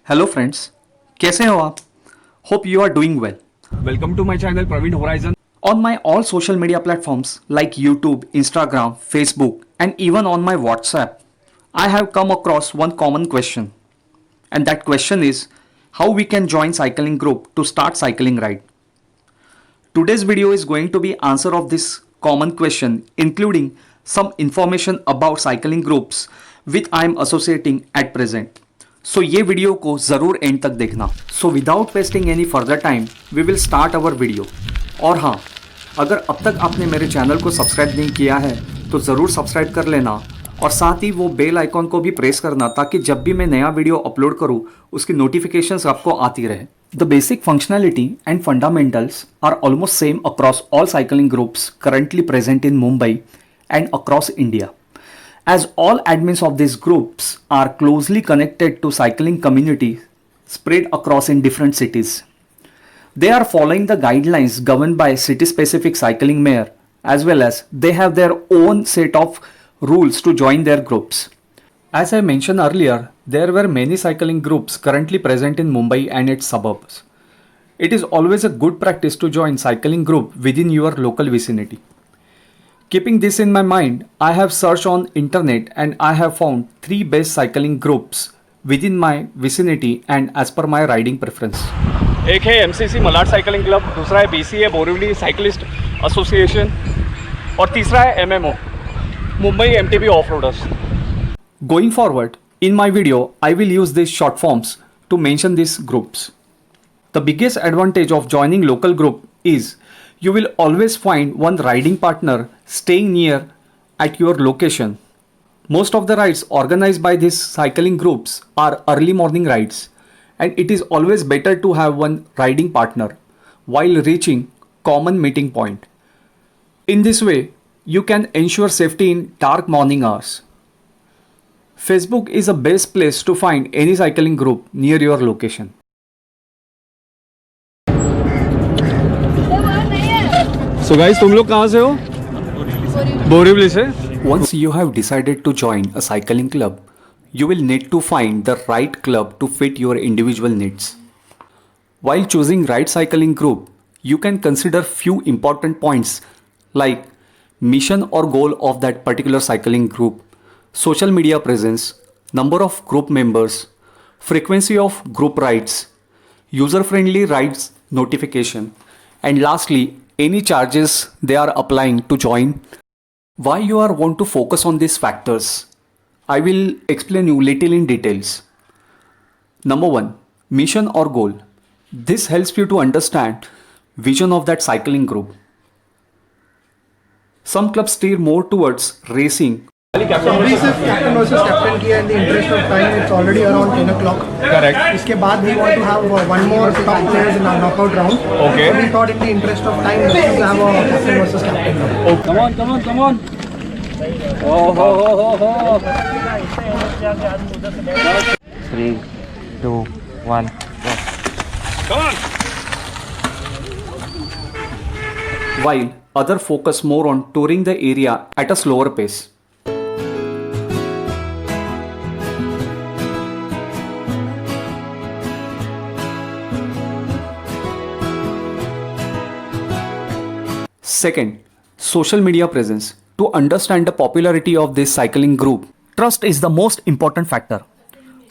Hello friends, कैसे हो आप? Hope you are doing well. Welcome to my channel Praveen Horizon. On my all social media platforms like YouTube, Instagram, Facebook, and even on my WhatsApp, I have come across one common question. And that question is how we can join cycling group to start cycling ride. Today's video is going to be answer of this common question, including some information about cycling groups with I am associating at present. So ये video को ज़रूर end तक देखना. So without wasting any further time we will start our video. और हाँ, अगर अब तक आपने मेरे चैनल को सब्सक्राइब नहीं किया है तो ज़रूर सब्सक्राइब कर लेना और साथ ही वो बेल आइकॉन को भी प्रेस करना ताकि जब भी मैं नया वीडियो अपलोड करूँ उसकी नोटिफिकेशंस आपको आती रहे. The basic functionality and fundamentals are almost same across all cycling groups currently present in Mumbai and across India. As all admins of these groups are closely connected to cycling community spread across in different cities. They are following the guidelines governed by city-specific cycling mayor as well as they have their own set of rules to join their groups. As I mentioned earlier, there were many cycling groups currently present in Mumbai and its suburbs. It is always a good practice to join cycling group within your local vicinity. Keeping this in my mind, I have searched on internet and I have found 3 best cycling groups within my vicinity and as per my riding preference. एक है MCC Malad cycling club, दूसरा है BCA Borivali cyclist association और तीसरा है MMO Mumbai MTB of roaders. Going forward, in my video, I will use these short forms to mention these groups. The biggest advantage of joining local group is you will always find one riding partner staying near at your location. Most of the rides organized by these cycling groups are early morning rides and it is always better to have one riding partner while reaching common meeting point. In this way, you can ensure safety in dark morning hours. Facebook is the best place to find any cycling group near your location. So guys, तुम लोग कहाँ से हो? बोरिवली से. Once you have decided to join a cycling club, you will need to find the right club to fit your individual needs. While choosing right cycling group, you can consider few important points like mission or goal of that particular cycling group, social media presence, number of group members, frequency of group rides, user-friendly rides notification, and lastly, any charges they are applying to join. Why you are want to focus on these factors? I will explain you little in details. Number 1, mission or goal. This helps you to understand vision of that cycling group. Some clubs steer more towards racing. So अभी सिर्फ captain versus captain की है. In the interest of time it's already around 10 o'clock. Correct. इसके बाद we want to have one more top players in our knockout round. Okay. We thought in the interest of time let's have a captain versus captain. Come on. ओहो. 3, 2, 1, go. Come on. While other focus more on touring the area at a slower pace. Second, social media presence. To understand the popularity of this cycling group, trust is the most important factor.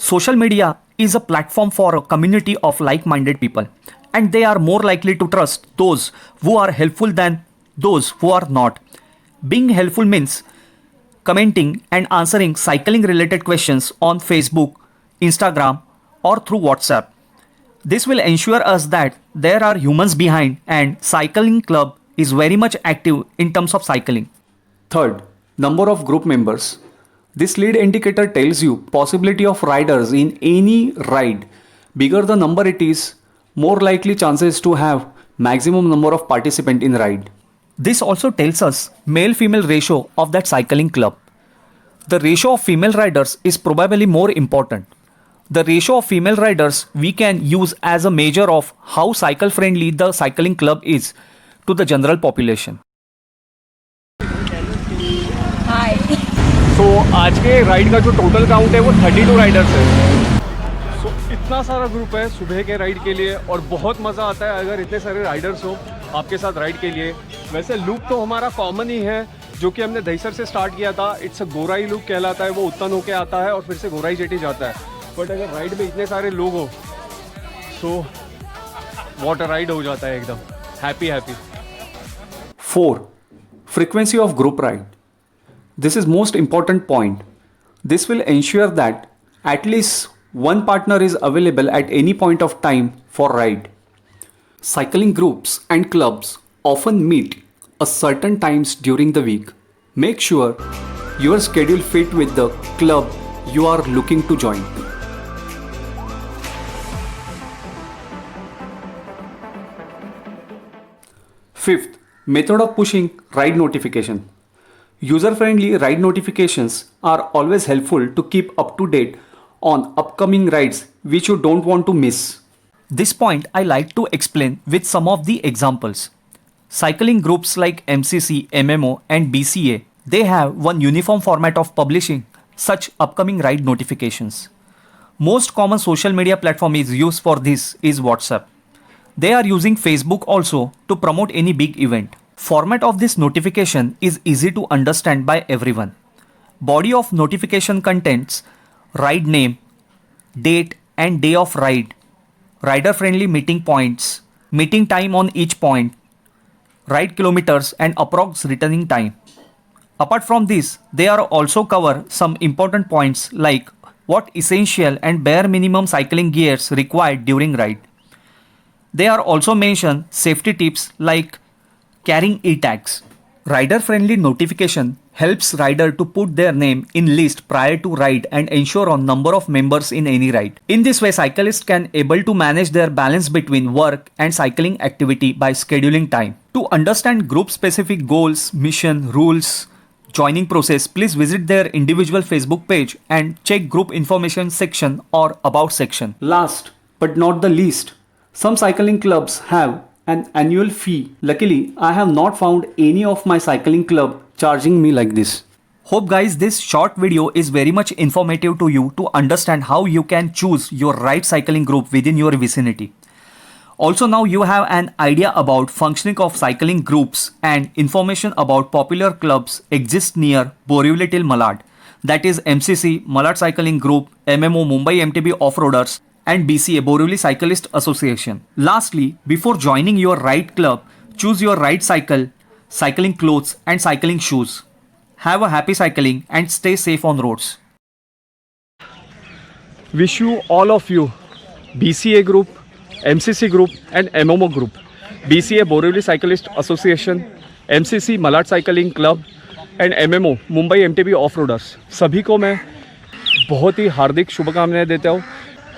Social media is a platform for a community of like-minded people, and they are more likely to trust those who are helpful than those who are not. Being helpful means commenting and answering cycling-related questions on Facebook, Instagram, or through WhatsApp. This will ensure us that there are humans behind and cycling club is very much active in terms of cycling. Third, number of group members. This lead indicator tells you possibility of riders in any ride. Bigger the number it is, more likely chances to have maximum number of participant in ride. This also tells us male-female ratio of that cycling club. The ratio of female riders is probably more important. The ratio of female riders we can use as a measure of how cycle-friendly the cycling club is to the general population. सो आज के ride का जो total count है वो 32 Riders है. सो इतना सारा group है सुबह के राइड के लिए और बहुत मज़ा आता है अगर इतने सारे राइडर्स हो आपके साथ राइड के लिए। वैसे लुक तो हमारा कॉमन ही है जो कि हमने दहीसर से स्टार्ट किया था। इट्स अ गोराई लुक कहलाता है, वो उत्तन होके आता है और फिर से गोराई जेटी जाता है। बट अगर राइड में इतने सारे लोग हो सो वाटर राइड हो जाता है एकदम happy happy. 4. Frequency of group ride. This is most important point. This will ensure that at least one partner is available at any point of time for ride. Cycling groups and clubs often meet a certain times during the week. Make sure your schedule fit with the club you are looking to join. Fifth, method of pushing ride notification. User-friendly ride notifications are always helpful to keep up to date on upcoming rides which you don't want to miss. This point I like to explain with some of the examples. Cycling groups like MCC, MMO and BCA, they have one uniform format of publishing such upcoming ride notifications. Most common social media platform is used for this is WhatsApp. They are using Facebook also to promote any big event. Format of this notification is easy to understand by everyone. Body of notification contains ride name, date and day of ride, rider friendly meeting points, meeting time on each point, ride kilometers and approx returning time. Apart from this, they are also cover some important points like what essential and bare minimum cycling gears required during ride. They are also mention safety tips like carrying e-tags. Rider-friendly notification helps rider to put their name in list prior to ride and ensure on number of members in any ride. In this way, cyclists can able to manage their balance between work and cycling activity by scheduling time. To understand group-specific goals, mission, rules, joining process, please visit their individual Facebook page and check group information section or about section. Last but not the least, some cycling clubs have an annual fee. Luckily, I have not found any of my cycling club charging me like this. Hope guys this short video is very much informative to you to understand how you can choose your right cycling group within your vicinity. Also now you have an idea about functioning of cycling groups and information about popular clubs exist near Borivali till Malad. That is MCC, Malad Cycling Group, MMO Mumbai MTB Off-Roaders and BCA Borivali Cyclist Association. Lastly, before joining your ride club, choose your right cycle, cycling clothes and cycling shoes. Have a happy cycling and stay safe on roads. Wish you all of you BCA group, MCC group and MMO group, BCA Borivali Cyclist Association, MCC Malad Cycling Club and MMO Mumbai MTB of-roaders सभी को मैं बहुत ही हार्दिक शुभकामनाएं देता हूँ।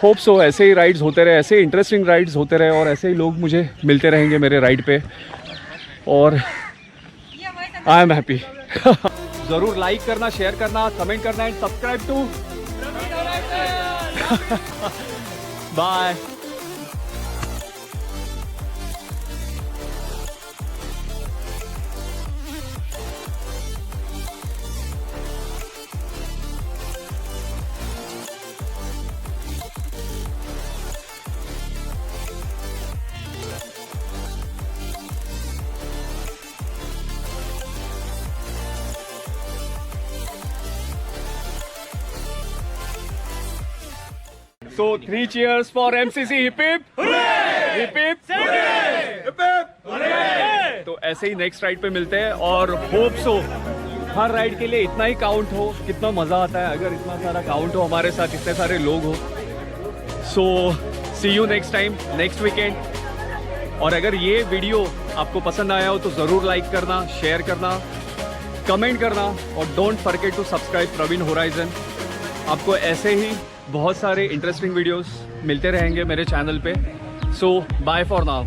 Hope so ऐसे ही rides होते रहे, ऐसे इंटरेस्टिंग राइड्स होते रहे और ऐसे ही लोग मुझे मिलते रहेंगे मेरे राइड पे और आई एम हैप्पी। ज़रूर लाइक करना, शेयर करना, कमेंट करना and subscribe to bye. So 3 cheers for MCC, hip hip, hooray! Hip hip, hooray! Hip hip, hooray! तो ऐसे ही नेक्स्ट राइड पे मिलते हैं और होप सो हर राइड के लिए इतना ही काउंट हो। कितना मज़ा आता है अगर इतना सारा काउंट हो, हमारे साथ इतने सारे लोग हो। So see you next time, next weekend. और अगर ये वीडियो आपको पसंद आया हो तो ज़रूर लाइक करना, शेयर करना, कमेंट करना और don't forget to subscribe Praveen Horizon. आपको ऐसे ही बहुत सारे इंटरेस्टिंग वीडियोस मिलते रहेंगे मेरे चैनल पे। So bye for now.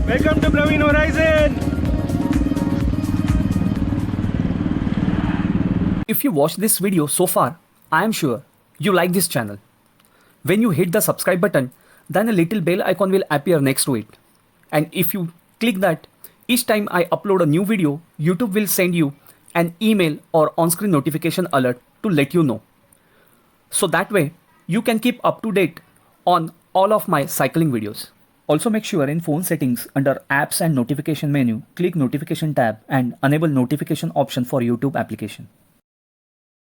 Welcome to Praveen Horizon. If you watched this video so far, I am sure you like this channel. When you hit the subscribe button, then a little bell icon will appear next to it. And if you click that, each time I upload a new video, YouTube will send you an email or on-screen notification alert to let you know. So that way, you can keep up to date on all of my cycling videos. Also make sure in phone settings under apps and notification menu, click notification tab and enable notification option for YouTube application.